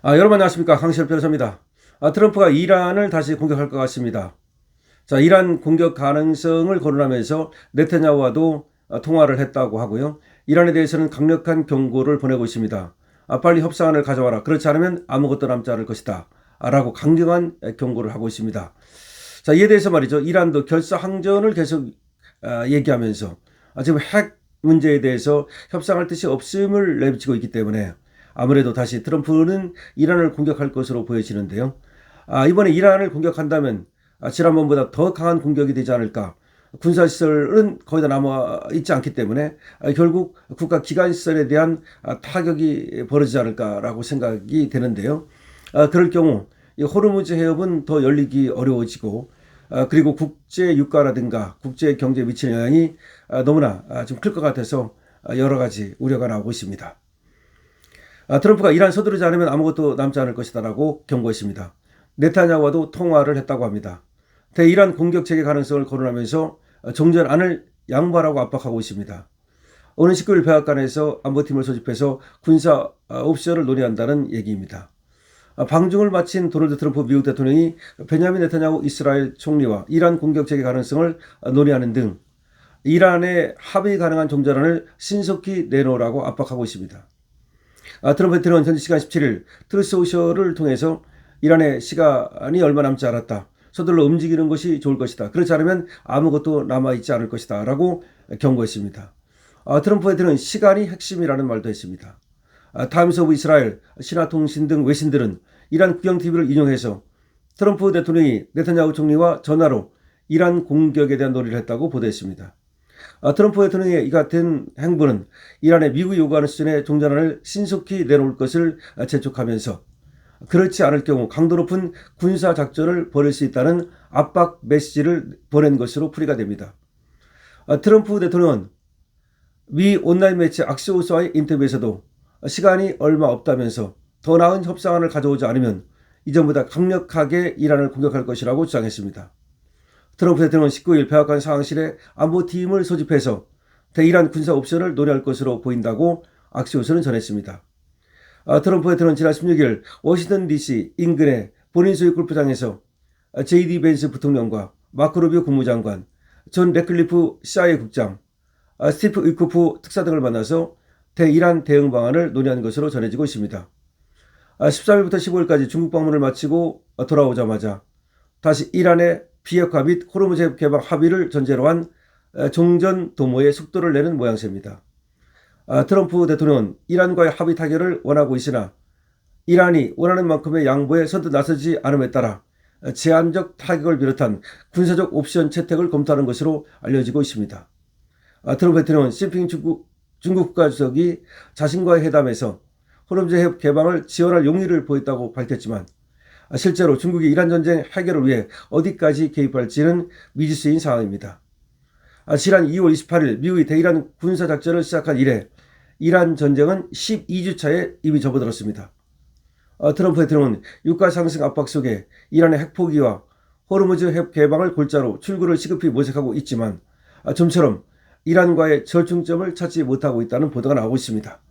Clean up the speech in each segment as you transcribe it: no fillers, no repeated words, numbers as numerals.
여러분 안녕하십니까. 강시열 변호사입니다. 트럼프가 이란을 다시 공격할 것 같습니다. 자, 이란 공격 가능성을 거론하면서 네타냐후와도 통화를 했다고 하고요. 이란에 대해서는 강력한 경고를 보내고 있습니다. 빨리 협상안을 가져와라. 그렇지 않으면 아무것도 남지 않을 것이다. 라고 강경한 경고를 하고 있습니다. 자, 이에 대해서 말이죠. 이란도 결사항전을 계속 얘기하면서 지금 핵 문제에 대해서 협상할 뜻이 없음을 내비치고 있기 때문에 아무래도 다시 트럼프는 이란을 공격할 것으로 보여지는데요. 이번에 이란을 공격한다면 지난번보다 더 강한 공격이 되지 않을까. 군사시설은 거의 다 남아있지 않기 때문에 결국 국가 기관시설에 대한 타격이 벌어지지 않을까라고 생각이 되는데요. 그럴 경우 이 호르무즈 해협은 더 열리기 어려워지고 그리고 국제 유가라든가 국제 경제에 미치는 영향이 너무나 좀 클 것 같아서 여러 가지 우려가 나오고 있습니다. 트럼프가 이란 서두르지 않으면 아무것도 남지 않을 것이다라고 경고했습니다. 네타냐후와도 통화를 했다고 합니다. 대이란 공격 재개 가능성을 거론하면서 종전안을 양보하라고 압박하고 있습니다. 오는 19일 백악관에서 안보팀을 소집해서 군사 옵션을 논의한다는 얘기입니다. 방중을 마친 도널드 트럼프 미국 대통령이 베냐민 네타냐후 이스라엘 총리와 이란 공격 재개 가능성을 논의하는 등 이란의 합의 가능한 종전안을 신속히 내놓으라고 압박하고 있습니다. 트럼프 대통령은 현지 시간 17일 트루스 소셜을 통해서 이란의 시간이 얼마 남지 않았다. 서둘러 움직이는 것이 좋을 것이다. 그렇지 않으면 아무것도 남아있지 않을 것이다. 라고 경고했습니다. 트럼프 대통령은 시간이 핵심이라는 말도 했습니다. 타임스 오브 이스라엘, 신화통신 등 외신들은 이란 국영TV를 인용해서 트럼프 대통령이 네타냐후 총리와 전화로 이란 공격에 대한 논의를 했다고 보도했습니다. 트럼프 대통령의 이 같은 행보는 이란의 미국이 요구하는 수준의 종전안을 신속히 내놓을 것을 재촉하면서 그렇지 않을 경우 강도 높은 군사작전을 벌일 수 있다는 압박 메시지를 보낸 것으로 풀이가 됩니다. 트럼프 대통령은 미 온라인 매체 악시오스와의 인터뷰에서도 시간이 얼마 없다면서 더 나은 협상안을 가져오지 않으면 이전보다 강력하게 이란을 공격할 것이라고 주장했습니다. 트럼프 대통령은 19일 백악관 상황실에 안보팀을 소집해서 대이란 군사 옵션을 논의할 것으로 보인다고 악시오스는 전했습니다. 트럼프 대통령은 지난 16일 워싱턴 DC 인근의 본인 소유 골프장에서 JD 벤스 부통령과 마크 루비오 국무장관, 존 레클리프 CIA 국장, 스티브 위코프 특사 등을 만나서 대이란 대응 방안을 논의한 것으로 전해지고 있습니다. 13일부터 15일까지 중국 방문을 마치고 돌아오자마자 다시 이란의 비핵화 및 호르무즈 개방 합의를 전제로 한 종전 도모에 속도를 내는 모양새입니다. 트럼프 대통령은 이란과의 합의 타결을 원하고 있으나 이란이 원하는 만큼의 양보에 선뜻 나서지 않음에 따라 제한적 타격을 비롯한 군사적 옵션 채택을 검토하는 것으로 알려지고 있습니다. 트럼프 대통령은 시진핑 중국 국가주석이 자신과의 회담에서 호르무즈 해협 개방을 지원할 용의를 보였다고 밝혔지만 실제로 중국이 이란 전쟁 해결을 위해 어디까지 개입할지는 미지수인 상황입니다. 지난 2월 28일 미국이 대이란 군사작전을 시작한 이래 이란 전쟁은 12주차에 이미 접어들었습니다. 트럼프 대통령은 유가 상승 압박 속에 이란의 핵포기와 호르무즈 해협 개방을 골자로 출구를 시급히 모색하고 있지만 좀처럼 이란과의 절충점을 찾지 못하고 있다는 보도가 나오고 있습니다.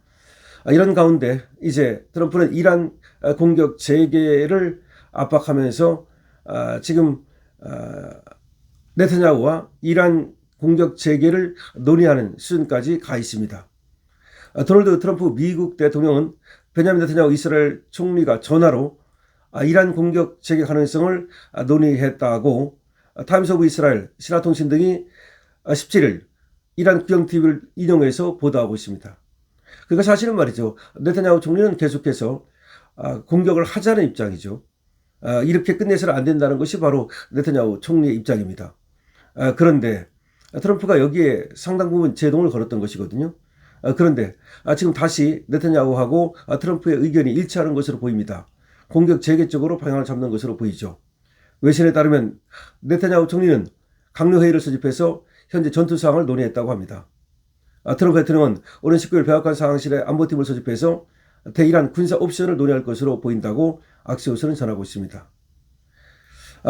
이런 가운데 이제 트럼프는 이란 공격 재개를 압박하면서 지금 네타냐후와 이란 공격 재개를 논의하는 수준까지 가 있습니다. 도널드 트럼프 미국 대통령은 베냐민 네타냐후 이스라엘 총리가 전화로 이란 공격 재개 가능성을 논의했다고 타임스 오브 이스라엘, 신화통신 등이 17일 이란 국영TV를 인용해서 보도하고 있습니다. 그러니까 사실은 말이죠. 네타냐후 총리는 계속해서 공격을 하자는 입장이죠. 이렇게 끝내서는 안 된다는 것이 바로 네타냐후 총리의 입장입니다. 그런데 트럼프가 여기에 상당 부분 제동을 걸었던 것이거든요. 그런데 지금 다시 네타냐후하고 트럼프의 의견이 일치하는 것으로 보입니다. 공격 재개 쪽으로 방향을 잡는 것으로 보이죠. 외신에 따르면 네타냐후 총리는 강요회의를 소집해서 현재 전투 상황을 논의했다고 합니다. 트럼프 대통령은 오는 19일 백악관 상황실에 안보팀을 소집해서 대이란 군사 옵션을 논의할 것으로 보인다고 악시오스는 전하고 있습니다.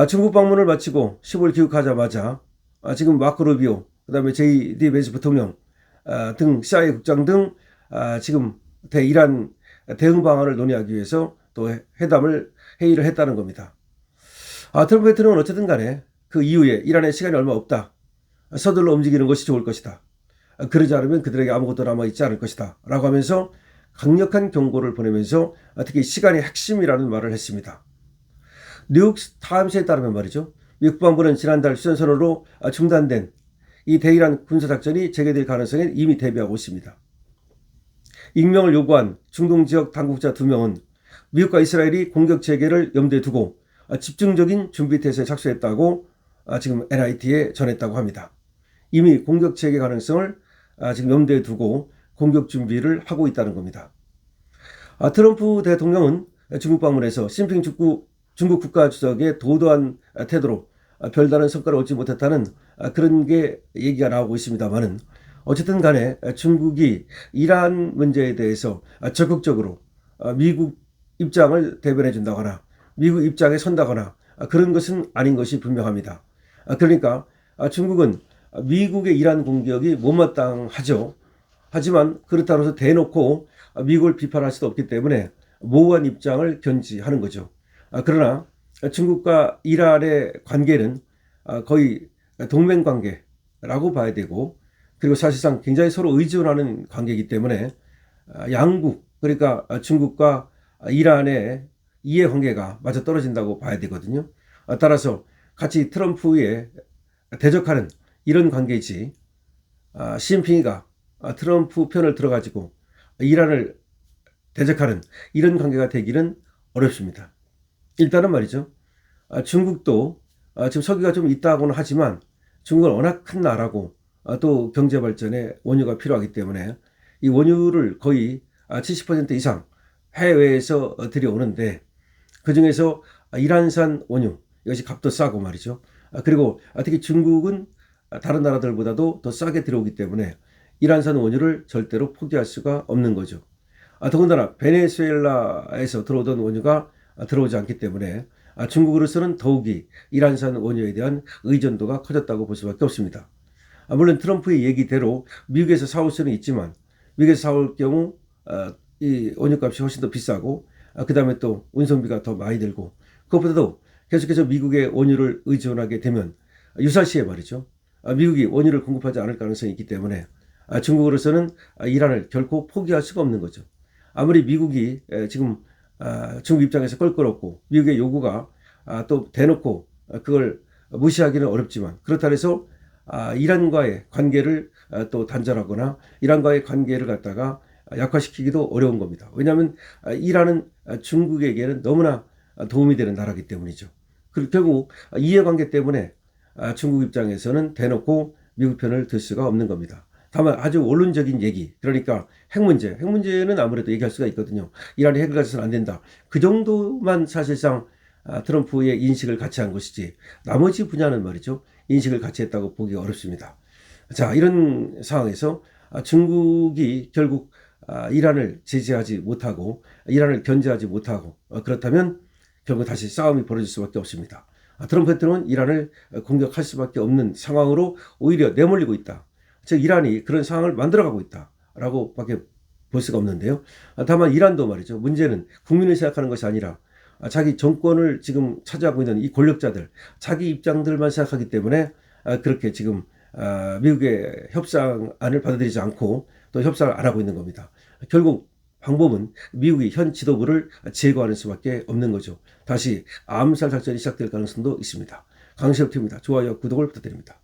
중국 방문을 마치고 15일 귀국하자마자 지금 마크 루비오, 그 다음에 JD 벤스 부통령 등 CIA 국장 등 지금 대이란 대응 방안을 논의하기 위해서 또 회의를 했다는 겁니다. 트럼프 대통령은 어쨌든 간에 그 이후에 이란에 시간이 얼마 없다. 서둘러 움직이는 것이 좋을 것이다. 그러지 않으면 그들에게 아무것도 남아있지 않을 것이다. 라고 하면서 강력한 경고를 보내면서 특히 시간이 핵심이라는 말을 했습니다. 뉴욕 타임스에 따르면 말이죠. 미국 국방부는 지난달 휴전선언으로 중단된 이 대이란 군사작전이 재개될 가능성에 이미 대비하고 있습니다. 익명을 요구한 중동지역 당국자 2명은 미국과 이스라엘이 공격 재개를 염두에 두고 집중적인 준비 태세에 착수했다고 지금 NIT에 전했다고 합니다. 이미 공격 재개 가능성을 지금 염두에 두고 공격 준비를 하고 있다는 겁니다. 트럼프 대통령은 중국 방문해서 시진핑 중국 국가주석의 도도한 태도로 별다른 성과를 얻지 못했다는 그런 게 얘기가 나오고 있습니다만은 어쨌든 간에 중국이 이란 문제에 대해서 적극적으로 미국 입장을 대변해 준다거나 미국 입장에 선다거나 그런 것은 아닌 것이 분명합니다. 그러니까 중국은 미국의 이란 공격이 못마땅하죠. 하지만 그렇다고 해서 대놓고 미국을 비판할 수도 없기 때문에 모호한 입장을 견지하는 거죠. 그러나 중국과 이란의 관계는 거의 동맹관계라고 봐야 되고 그리고 사실상 굉장히 서로 의존하는 관계이기 때문에 양국 그러니까 중국과 이란의 이해관계가 맞아떨어진다고 봐야 되거든요. 따라서 같이 트럼프에 대적하는 이런 관계이지 시진핑이가 트럼프 편을 들어가지고 이란을 대적하는 이런 관계가 되기는 어렵습니다. 일단은 말이죠. 중국도 지금 석유가 좀 있다고는 하지만 중국은 워낙 큰 나라고 또 경제 발전에 원유가 필요하기 때문에 이 원유를 거의 70% 이상 해외에서 들여오는데 그중에서 이란산 원유 이것이 값도 싸고 말이죠. 그리고 특히 중국은 다른 나라들보다도 더 싸게 들여오기 때문에 이란산 원유를 절대로 포기할 수가 없는 거죠. 더군다나 베네수엘라에서 들어오던 원유가 들어오지 않기 때문에 중국으로서는 더욱이 이란산 원유에 대한 의존도가 커졌다고 볼 수밖에 없습니다. 물론 트럼프의 얘기대로 미국에서 사올 수는 있지만 미국에서 사올 경우 이 원유값이 훨씬 더 비싸고 그 다음에 또 운송비가 더 많이 들고 그것보다도 계속해서 미국의 원유를 의존하게 되면 유사시에 말이죠. 미국이 원유를 공급하지 않을 가능성이 있기 때문에 중국으로서는 이란을 결코 포기할 수가 없는 거죠. 아무리 미국이 지금 중국 입장에서 껄끄럽고 미국의 요구가 또 대놓고 그걸 무시하기는 어렵지만 그렇다 해서 이란과의 관계를 또 단절하거나 이란과의 관계를 갖다가 약화시키기도 어려운 겁니다. 왜냐하면 이란은 중국에게는 너무나 도움이 되는 나라이기 때문이죠. 그리고 결국 이해관계 때문에 중국 입장에서는 대놓고 미국 편을 들 수가 없는 겁니다. 다만 아주 원론적인 얘기 그러니까 핵문제는 아무래도 얘기할 수가 있거든요. 이란이 핵을 가져서는 안 된다. 그 정도만 사실상 트럼프의 인식을 같이 한 것이지 나머지 분야는 말이죠. 인식을 같이 했다고 보기 어렵습니다. 자, 이런 상황에서 중국이 결국 이란을 제재하지 못하고 이란을 견제하지 못하고 그렇다면 결국 다시 싸움이 벌어질 수밖에 없습니다. 트럼프 대통령은 이란을 공격할 수밖에 없는 상황으로 오히려 내몰리고 있다. 즉 이란이 그런 상황을 만들어가고 있다라고 밖에 볼 수가 없는데요. 다만 이란도 말이죠. 문제는 국민을 생각하는 것이 아니라 자기 정권을 지금 차지하고 있는 이 권력자들 자기 입장들만 생각하기 때문에 그렇게 지금 미국의 협상안을 받아들이지 않고 또 협상을 안 하고 있는 겁니다. 결국 방법은 미국이 현 지도부를 제거하는 수밖에 없는 거죠. 다시 암살 작전이 시작될 가능성도 있습니다. 강시혁TV입니다. 좋아요, 구독을 부탁드립니다.